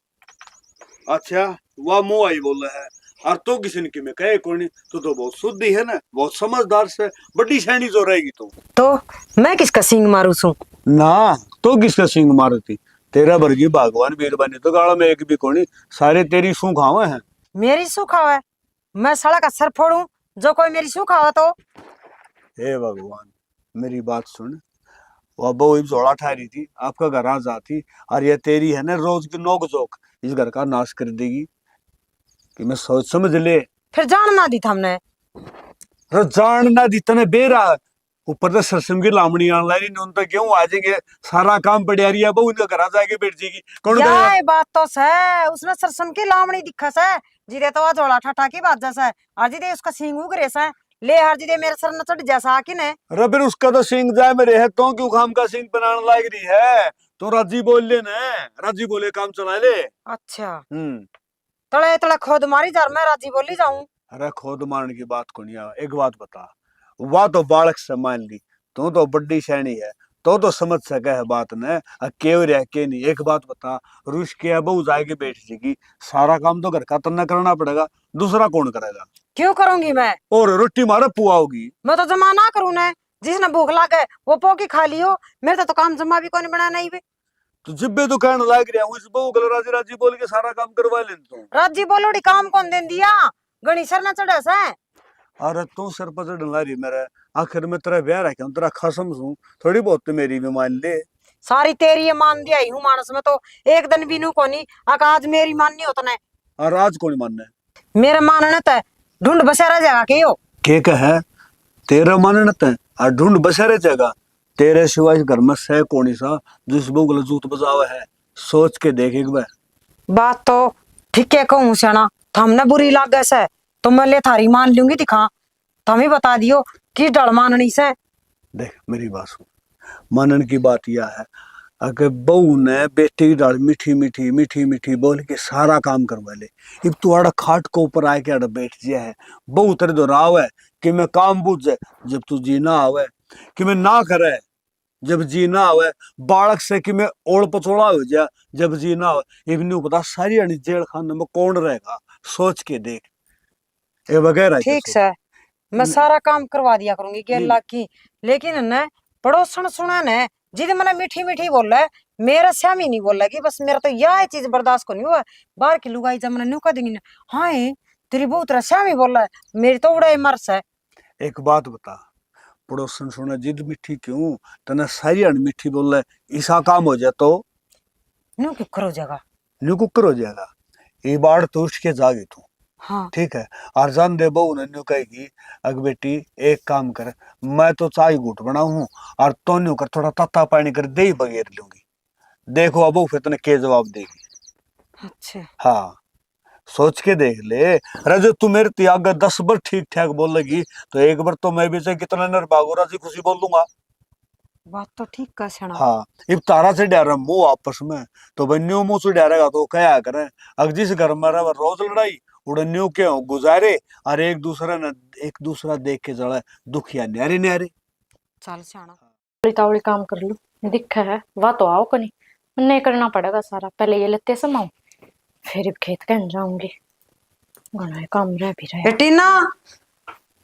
अच्छा वह मुंह आई बोल रहा है और तो किसी ने कि मैं कहे कौन तो बहुत शुद्धि है ना बहुत समझदार से बड़ी सैनी जो रहेगी तो मैं किसका सिंग मारू सू ना तो किसका सिंग मारती तेरा वर्गी भगवान बीरबानी तो गाड़ा में एक भी कोनी सारे तेरी सू खावे हैं मेरी सू खावे मैं सड़क का सर फोड़ू जो कोई मेरी सू खावा तो हे भगवान मेरी बात सुन वह बहु जोड़ा ठहरी थी आपका घर आ जाती और ये तेरी है ना रोज की नोक जोक इस घर का नाश कर देगी कि मैं सोच समझ ले फिर जान ना दी हमने जान ना दी तने बेरा ऊपर से सरसम की लामड़ी आने लगी उन तो क्यों आ जाएंगे सारा काम बढ़िया रही है बहु इनका घर जाके बैठ जाएगी कौन करेगा यार बात तो है उसने सरसम की लावणी दिखस है जिदे तो जोड़ा ठा की बात जैसा है और जिदे उसका सींग उग रेसा है ले हर जिदे मेरे सर न चढ़ जैसा कि ने अरे फिर उसका तो सिंह जाए मेरे है तो क्यों काम का सिंह बनाने लाग रही है तो राजी बोल ले ना राजी बोले काम चला ले अच्छा हम्म तड़े तड़े खुद मारी जार मैं राजी बोली जाऊं अरे खोद मारने की बात को नहीं आ एक बात बता वाह तो बालक से मान ली तू तो बड्डी शैनी है तो समझ सके है बात ने केव रह के नहीं एक बात बता रुश के बहू जाएगी बैठ जाएगी सारा काम तो घर का तन्ना करना पड़ेगा दूसरा कौन करेगा क्यों करूंगी मैं और रोटी मारे पुआ होगी मैं तो जमा ना करूं ना जिसने भूख लागे वो पोकी खा लियो मेरे तो काम जमा भी कौन बना नहीं बे तो जिब्बे तो कहने लाग रहा हूँ इस बहू गल राजी राजी बोल के सारा काम करवा ले तू राजी बोलोड़ी काम कौन दे दिया गणी सर न चढ़े से अरे तू सर पर डला रही मेरे आखिर में तेरा ब्याह रखा हूँ तेरा खसम हूँ थोड़ी बहुत तो मेरी भी मान ले सारी तेरी ये मान दिया ही हूँ मानस में तो एक दिन भी नू कोनी आज मेरी माननी हो तो ने और आज कौन मानना है मेरे मानने तो ढूंढ बसेरा जाएगा के यो के कहे तेरा मानना है और ढूंढ बसेरे जगह तेरे सिवा इस घर में सह कौन सा जिस बहू गल जूत बजावा है सोच के देख एक बार बात तो ठीक है कहूँ सियाना थमने बुरी लागे से तो मैं ले थारी मान लूंगी दिखा तुम ही बता दियो कि डर माननी से देख मेरी बात सुन मानन की बात यह है अगर बहू ने बेटी की डाल मीठी मीठी मीठी मीठी बोल के सारा काम करवा ले अब तू आड़ा खाट को ऊपर आए के आड़ा बैठ गया है बहू तेरे दो राव है कि मैं काम बुझ जाए जब तू जीना आवे कि मैं ना करे जब जीना आवे बालक से कि मैं ओढ़ पचोड़ा हो जा जब जीना आवे इवनी पता सारी अड़ी जेल खाने में कौन रहेगा सोच के देख ये वगैरह ठीक से मैं सारा काम करवा दिया करूंगी गेल लाख की लेकिन न पड़ोसन सुना ने जिद मैंने मीठी मीठी बोल रहा है मेरा श्याम ही नहीं बोल रहा कि बस मेरा तो यह चीज बर्दाश्त को नहीं हुआ बाहर की लुगाई जब मैंने न्यू कह देंगी हाँ तेरी बहुत तरह श्याम ही बोल रहा है मेरी तो उड़ा मर्स है एक बात बता पड़ोसन सुना जिद मीठी क्यों तना सारी अड़ मीठी बोल रहा ऐसा काम हो जाए तो न्यू क्यों करो जगह न्यू कुकर हो जाएगा ये बाढ़ तो उसके जागी तू हाँ ठीक है और जान दे बहू ने न्यू कहेगी अग बेटी एक काम कर मैं तो चाय घूट बनाऊ हूँ और तो न्यू कर थोड़ा तत्ता पानी कर दे ही बगैर लूंगी देखो अब फिर तने के जवाब देगी अच्छा हाँ सोच के देख ले अरे जो तू मेरे त्याग 10 बार ठीक ठाक बोल लगी तो एक बार तो मैं भी चाहे कितना निर्भागो राजी खुशी बोल दूंगा बात तो ठीक का सना हाँ इब तारा से डर मुंह आपस में तो बन्यो मुंह से डरेगा तो क्या करे अगर जिस घर में रहे रोज लड़ाई उड़न्यू क्यों गुजारे और एक दूसरा देख के जड़ा दुखिया न्यारे न्यारे चल सना तावड़ी काम कर लूं दिखा है वाह तो आओ कनी नहीं करना पड़ेगा सारा पहले ये लेते समाओ फिर खेत कह जाऊंगी घना काम रह भी रहा बेटी ना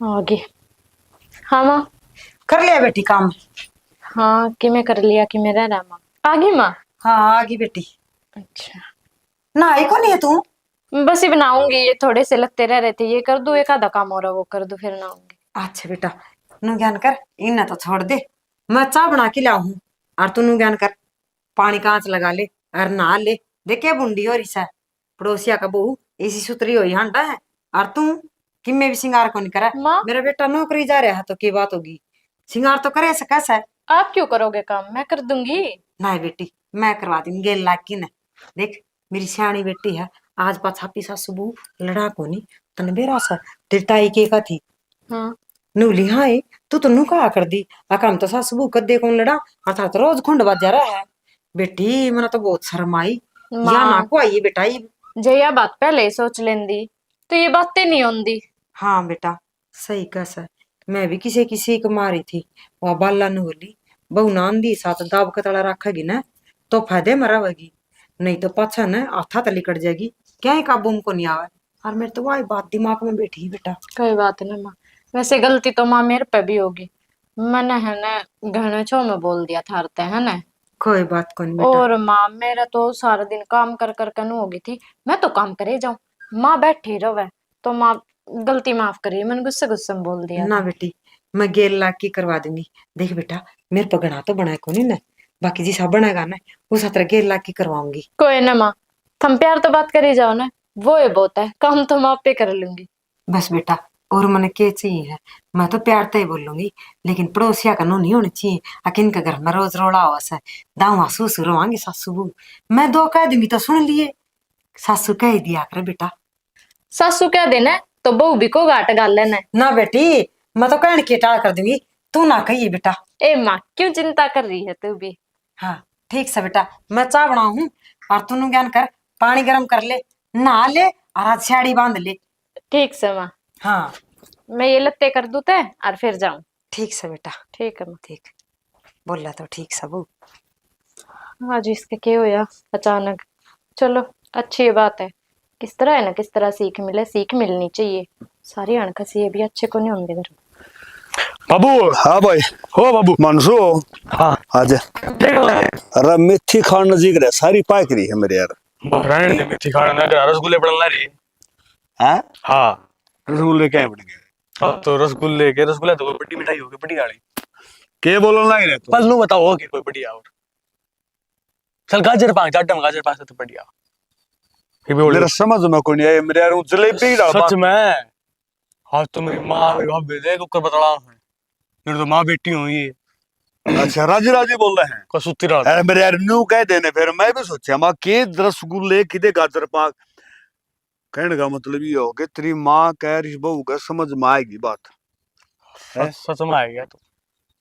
आगे हाँ माँ कर लिया बेटी काम हाँ कि मैं कर लिया कि मैं रह रहा माँ आगे माँ हाँ आगी बेटी अच्छा ना आई को नहीं है तू बस ही बनाऊंगी ये थोड़े से लगते रह रहे थे ये कर दूं एक आधा काम हो रहा वो कर दूं फिर बनाऊंगी अच्छा बेटा नु ज्ञान कर इन्हें तो छोड़ दे मैं चाय बना के लाऊ हूँ और तू नु ज्ञान कर पानी कांच लगा ले और नहा ले देखे बुंडी हो रिसा पड़ोसिया का बहू ऐसी सुतरी हुई हंडा है और तू कि मैं भी सिंगार को नहीं करा माँ मेरा बेटा नौकरी जा रहा है तो की बात होगी सिंगार तो करे ऐसा कैसा है आप क्यों करोगे काम मैं कर दूंगी नहीं बेटी मैं करवा दूंगी गेल लाग की न देख मेरी सियाणी बेटी है आज पाछा पीछा सुबह लड़ा को नहीं तन बेरा सा तिरताई के का थी हाँ नूली हाँ तू तो नू कहा कर दी अकाम तो सासबू कद्दे कौन लड़ा अर्थात रोज खुंड बाजा रहा है बेटी मना तो बहुत शर्म आई या ना को आई बेटा ये जया बात पहले ही सोच लेंदी तो ये बातें नहीं होंदी हाँ बेटा सही कैसा मैं भी किसी किसी को मारी थी वह बाला न होली बहु नांदी साथ दाब कतड़ा रखेगी ना तो फायदे मरावेगी नहीं तो पाछा न आथा तली कट जाएगी क्या ही काबू को नहीं आवे और मेरे तो वही बात दिमाग में बैठी बेटा कोई बात नहीं माँ वैसे गलती तो माँ मेरे पे भी होगी मैंने है ना घने छो में बोल दिया था हरते है ना कोई बात को नहीं बेटा और माँ मेरा तो सारा दिन काम कर कर कनु होगी थी मैं तो काम करे जाऊं माँ बैठी रहे तो माँ गलती माफ करिए मैंने गुस्से गुस्से में बोल दिया ना बेटी मैं गेल लाग की करवा दूंगी देख बेटा मेरे पर गणा तो बनाए को नहीं ना बाकी जिसा बनेगा ना उस तरह गेल लाग की करवाऊंगी कोई ना माँ तुम प्यार तो बात करी जाओ ना वो ये बहुत है काम तो मैं आप पे कर लूंगी बस बेटा और मन के चाहिए है। मैं तो प्यार से ही बोलूंगी, लेकिन पड़ोसिया का नो नहीं होनी चाहिए। अकिन के घर में रोज रोड़ा हो सा दावा ससुर रोवांगी सासू बहू। मैं दो कह दूंगी तो सुन लिए, सासू कह दिया कर बेटा। सासू कह देना तो बहू भी को गाट गाल लेना। ना बेटी, मैं तो कहने की टाल कर दूंगी, तू ना कहिए बेटा। ए माँ क्यों चिंता कर रही है तू भी। हाँ ठीक से बेटा, मैं चाय बनाऊ और तू ज्ञान कर, पानी गर्म कर ले, नहा ले और आज साड़ी बांध ले। ठीक से माँ, हाँ मैं ये लत्ते कर दूँ ते और फिर जाऊं। ठीक से बेटा, ठीक है माँ। ठीक बोला तो ठीक सब। आज इसके क्या होया अचानक। चलो अच्छी बात है, किस तरह है ना किस तरह सीख मिले, सीख मिलनी चाहिए। सारी अणखसी ये भी अच्छे को नहीं होंगे घर। बाबू। हाँ भाई। हो बाबू। मनसू हाँ आजा। अरे मेथी खान नजीक रहे, सारी पाक रही है मेरे यार। रहने दे, मेथी खाना ना कर, रसगुल्ले पड़न रही। हाँ हाँ रसगुल्ले क्या बन गए? अब तो रसगुल्ले के रसगुल्ला तो कोई बड़ी मिठाई होगी, बड़ी गाड़ी। के बोलन लग रहे पल नू बताओ हो कि कोई बढ़िया और चल गाजर पाक चाटम गाजर पाक से तो बढ़िया। फिर भी मेरा बोले समझ में कोई नहीं आया मेरे यार, वो जलेबी डाल सच में। हाँ तो मेरी माँ मेरे भाभी देख ऊपर बतला है, मेरी तो माँ बेटी हुई है। अच्छा राजी राजी बोल रहे हैं। को सुती रहा अरे मेरे यार न्यू कह देने, फिर मैं भी सोचा माँ के रसगुल्ले किदे गाजर पाक। कहने का मतलब ये हो कि तेरी माँ कह रही बहू का समझ में आएगी बात। सच में आ गया तो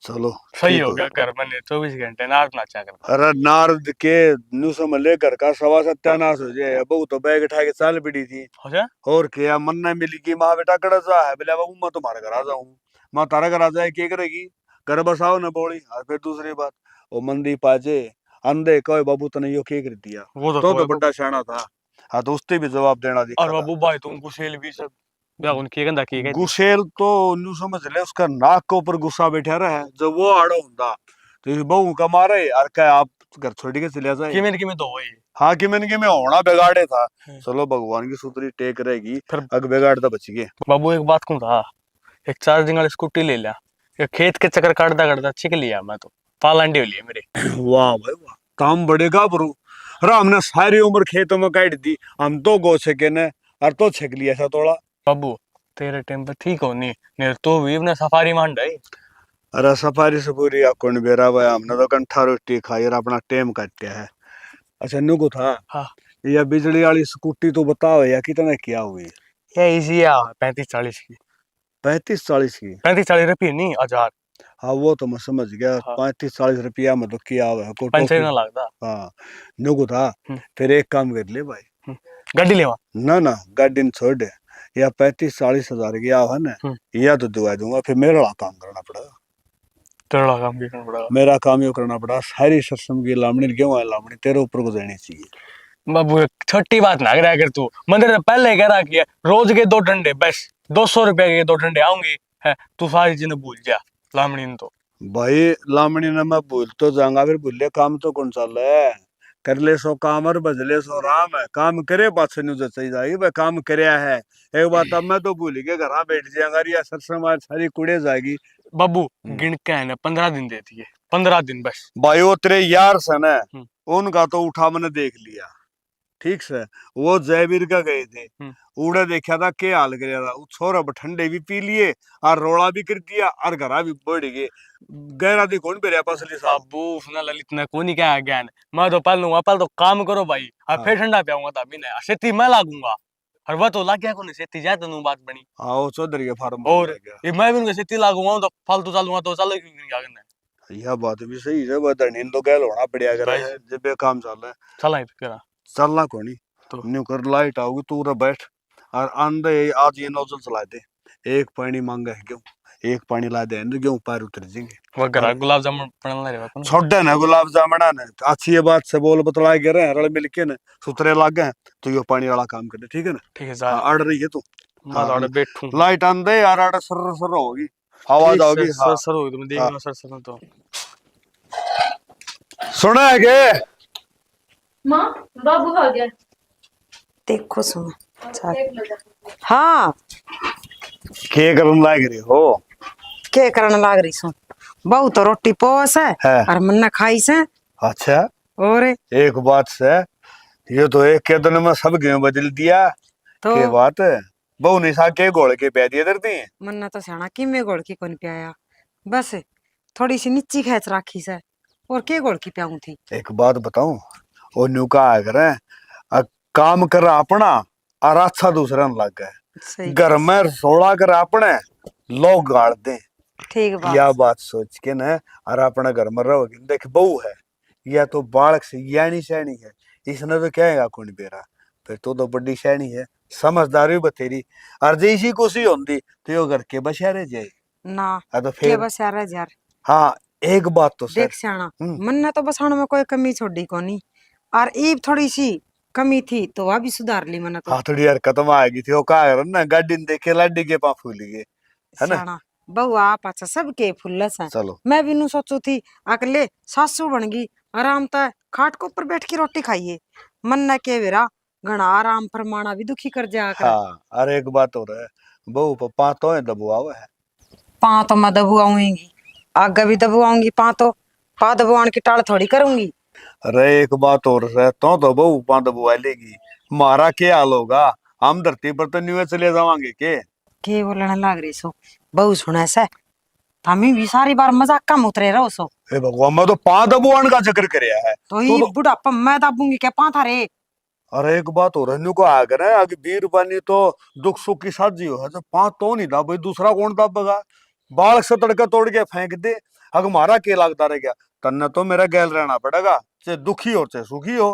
चलो सही ठीक हो गया, घर में 24 घंटे नाच नाचा कर। अरे नारद के न्यू समझ ले घर का सवा सत्यानाश हो जाए। बहू तो बैग उठा के चाल पड़ी थी। हो जा और क्या मन नहीं मिली कि माँ बेटा कड़ा जा है बोले बाबू मैं तुम्हारे घर आ जाऊं। माँ तारा घर आ जाए क्या करेगी, घर बसाओ न बोली। और फिर दूसरी बात वो मंदी पाजे अंधे कहे बाबू तने यो क्या कर दिया, वो तो बड़ा शाना था। हाँ तो उसने भी जवाब देना दिखा और था। बाबू भाई तुम गुस्सेल भी सब क्या उनकी गंदा की गई। गुस्सेल तो न्यू समझ ले उसका नाक के ऊपर गुस्सा बैठा रहा है। जब वो आड़ो होता तो इस बहू का मारे और क्या आप घर छोड़ के चले जाए। कि मैं तो वही हाँ कि मैंने होना बिगाड़े था। चलो भगवान की सुतरी टेक रहेगी, फिर अग बिगाड़ तो बच गए। बाबू एक बात कहूँ था, एक चार्जिंग वाली स्कूटी ले लिया, एक खेत के चक्कर काटता काटता छिक लिया मैं तो, पालांडी हो लिया मेरे। वाह भाई वाह, काम बढ़ेगा बरू। अरे हमने सारी उम्र खेतों में काट दी, हम तो गो छके ने और तो छक लिया था थोड़ा। बाबू तेरे टाइम पर ठीक हो नहीं तो भी अपने सफारी मान डाई। अरे सफारी सफूरी कौन बेरा भाई, हमने तो कंठा रोटी खाई और अपना टेम काटा है। अच्छा नु को था हाँ या बिजली वाली स्कूटी तो बताओ या कितने क्या हुई? ये इजी है 35-40 की। 35-40 की? 35-40 रुपये नहीं 1000। हाँ वो तो मैं समझ गया। हाँ 35-40 रुपया मतलब क्या हुआ को पंचर ना लगता। हाँ नु को था। फिर एक काम कर ले भाई, गाड़ी लेवा ना ना गाड़ी छोड़ दे, या 35-40 हजार की आवा ना या तो दुआ दूंगा। फिर मेरा वाला काम करना पड़ेगा। तेरा काम भी करना पड़ेगा। मेरा काम ये करना पड़ा, सारी सत्संग की लामणी क्यों है, लामणी तेरे ऊपर को देनी चाहिए। बाबू एक छोटी बात ना करा कर तू, मंदिर से पहले कह रहा कि रोज के 2 डंडे बस 200 रुपए के 2 डंडे आऊंगे है, तू सारी चीजें भूल जा लामड़ी ने तो। भाई लामणी ने मैं भूल तो जाऊंगा, फिर भूले काम तो कौन चल है। कर ले सो काम और बजले सो राम है, काम करे बात से न्यूज चाहिए जाएगी भाई, काम करया है। एक बात अब मैं तो भूल गया, घर बैठ जाएगा या सरसमाज सारी कुड़े जाएगी। बाबू गिन के है ना 15 दिन देती है, 15 दिन बस। भाई वो तेरे यार से ना उनका तो उठा मैंने देख लिया ठीक से। वो जयवीर का गए थे, उड़े देखा था क्या हाल कर था। छोरा ठंडे भी पी लिए और रोड़ा भी कर दिया और घरा भी बढ़ गए। गहरा दी कौन पे पसली साहब। बाबू उसने ललित ने कोनी क्या ज्ञान, मैं तो पहले तो काम करो भाई और फिर ठंडा पियाऊंगा तभी नहीं खेती मैं लागूंगा। और वह तो लग गया कौन खेती जाए तो बात बनी। हाँ वो चौधरी के फार्म और ये मैं भी उनके खेती लागूंगा तो फालतू चालूंगा तो चलो क्यों नहीं आगे। यह बात भी सही है, बदनी तो गैल होना पड़ेगा करे जब काम चल रहा है। चला ही फिर चलना कोनी तो न्यू कर, लाइट आओगी तू रे बैठ और आंधे आज ये नोजल चला दे। एक पानी मांगा है क्यों, एक पानी ला दे क्यों पार उतर जाएंगे। वो घर गुलाब जामुन पड़न लगे कौन छोड़ ना गुलाब जामुना ने अच्छी ये बात से बोल बतला के रहे रल मिल के ना सुतरे लाग गए तो ये पानी वाला काम कर दे ठीक है ना। ठीक है जा अड़ रही है तू मैं बैठूं लाइट आंधे यार अड़ सर सर होगी आवाज आओगी। सर सर होगी तुम देखना सर सर तो सुना है के माँ बाबू आ गया देखो सुनो। हाँ के करन लाग रही हो, के करने लाग रही सो, बहु तो रोटी पोस है और मन्ना खाई से। अच्छा और एक बात से ये तो एक के दिन में सब गेम बदल दिया तो के बात है। बहू ने सा के घोल के पै दिए दर्दी है। मन्ना तो सियाना कि मैं गोल की कौन प्याया, बस थोड़ी सी नीची खेच राखी से, और के गोल की प्याऊं थी। एक बात बताऊं, वो न्यूका है करे काम कर अपना और अच्छा दूसरा न लग गए। सही घर में रसोड़ा कर अपने लोग गाड़ दे। ठीक या बात। बात सोच के न, और अपने घर में रहोगे देख बहू है या तो बालक से यानी शैनी है, इसने तो कहेगा कौन बेरा, फिर तो बड़ी शैनी है, समझदारी बतेरी। और जैसी खुशी होती तो यो घर के बशेरे जाए। ना तो के फिर बस यार यार हाँ एक बात तो सर। देख सियाना, मन्ना तो बसाण में कोई कमी छोड़ी कोनी, और ईब थोड़ी सी कमी थी तो वह भी सुधार ली मन्ना तो। हाँ थोड़ी यार खत्म आ गई थी वो कहा ना, गाड़ी ने देखे लाडी के पा फूल गए है ना। सियाना बहु आप अच्छा सबके फुल्लस है। चलो मैं भी नू सोचू थी अकले सासू बन गई, आराम तय खाट के ऊपर बैठ के रोटी खाइए, मन्ना के वेरा घना आराम फरमाना भी दुखी कर जा कर। हाँ, अरे एक बात हो रहा है, बहू पप्पा तो है दबुआ हुआ है। पा तो मैं दबुआऊंगी, आगे भी दबुआऊंगी, पा दबुआन की टाल थोड़ी करूंगी। अरे एक बात और है, तो बहू पा दबुआ लेगी, मारा क्या हाल होगा, हम धरती पर तो न्यू चले जावांगे के बोलने लाग रही सो, बहु सुने से हमी भी सारी बार मजाक कम उतरे रहो सो। ए भगवान, मैं तो पा दबुआन का जिक्र करया है तो ये तो। बुढ़ापा मैं दाबूंगी क्या पा था रे। अरे एक बात हो रही को आगर है, आगे बीर बानी तो दुख सुख की साझी हो है, जब पांच तो नहीं दाबे दूसरा कौन दाबेगा। बालक से तड़का तोड़ के फेंक दे, अग मारा के लगता रह गया, तन्ने तो मेरा गैल रहना पड़ेगा, चाहे दुखी हो चाहे सुखी हो।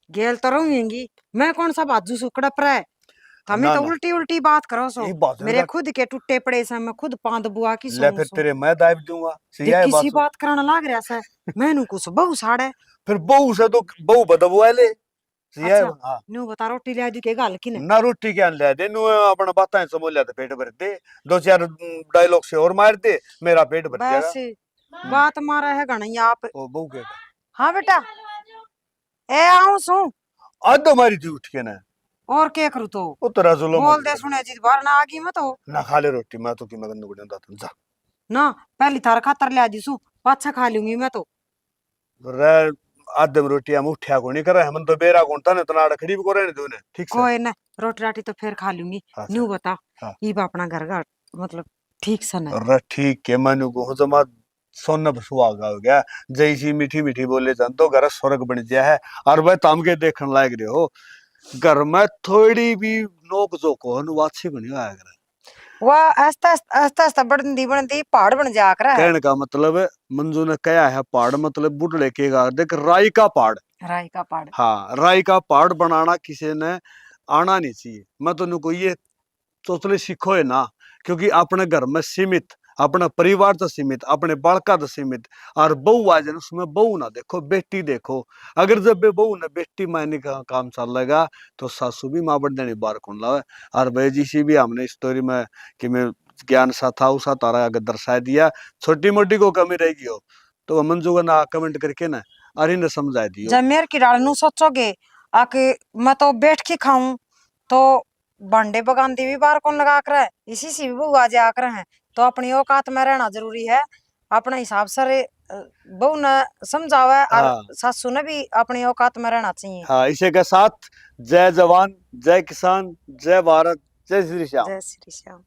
गेल तो रहूंगी, मैं कौन सा बाजू सुकड़ा पर है, हमें ना तो ना, उल्टी उल्टी बात करो सो। ये बात मेरे खुद के टूटे पड़े से मैं खुद पांद बुआ की ले सो फिर सो। तेरे मैं दाब दूंगा देख सिया है बात किसी बात कराना लाग रहा से, मैनू कुछ बहु साड़े। फिर बहू से तो बहू बदबुआ ले सिया है। अच्छा हाँ, न्यू बता रोटी ले आजू के गाल की ने। ना रोटी क्या ले दे नु, अपना बातें समझ लिया तो पेट भर दे, दो चार डायलॉग से और मार दे, मेरा पेट भर जाएगा। बस बात मारा है गणई आप। ओ बहू के हाँ बेटा, ए आऊं सू, आज तो हमारी थी उठ के ना, और क्या करूँ तो। वो तेरा जुल्म बोल दे सुने जी बार ना आगी मत हो ना, खा ले रोटी, मैं तो की मगन नुकड़े दातन जा ना, पहली थार खातर ले आजी सू, पाछा खा लूंगी मैं तो। रे। आदम रोटी हम उठ्या को नहीं करे, हम तो बेरा कौन था ने तना खड़ी भी करे नहीं तूने ठीक से। कोई ना, रोटी राटी तो फिर खा लूंगी। हाँ न्यू बता, हाँ। ईब अपना घर का मतलब ठीक सन है। अरे ठीक है, मैंने को जमा सोना सुहागा हो गया, जैसी मीठी मीठी बोले जान तो घर स्वर्ग बन गया है। और वह तम के देखने लायक रहे हो, घर में थोड़ी भी नोक झोंक हो न अच्छी बनी हुआ है। वह आस्ता आस्ता आस्ता बढ़ती पहाड़ बन जा कर है। कहने का मतलब है, मंजू ने कहा है पहाड़ मतलब बुढ़ले के गा देख राई का पहाड़। राई का पहाड़। हाँ, राई का पहाड़ बनाना किसी ने आना नहीं चाहिए। मैं तो को ये सोचले सीखो है ना, क्योंकि अपने घर में सीमित, अपना परिवार तो सीमित, अपने बालका तो सीमित, और बहू आ जाए उसमें बहू ना देखो बेटी देखो। अगर जब बे बहू ने बेटी मायने का काम चलेगा तो सासू भी माँ बढ़ देने बार कौन लावे। और भाई जी सी भी हमने स्टोरी में कि मैं ज्ञान सा था उसा तारा अगर दर्शा दिया, छोटी मोटी को कमी रहेगी हो तो मंजू का ना कमेंट करके ना अरे ने समझा दियो। जब मेरे की डाल नू सोचोगे आके मैं तो बैठ के खाऊं, तो भांडे बगांदी भी बार कौन लगा कर है, इसी से भी बहू आ जा कर है। तो अपनी औकात में रहना जरूरी है, अपने हिसाब से बहू ने समझावे और हाँ सासू ने भी अपनी औकात में रहना चाहिए। हाँ, इसी के साथ जय जवान, जय किसान, जय भारत, जय श्री श्याम। जय श्री श्याम।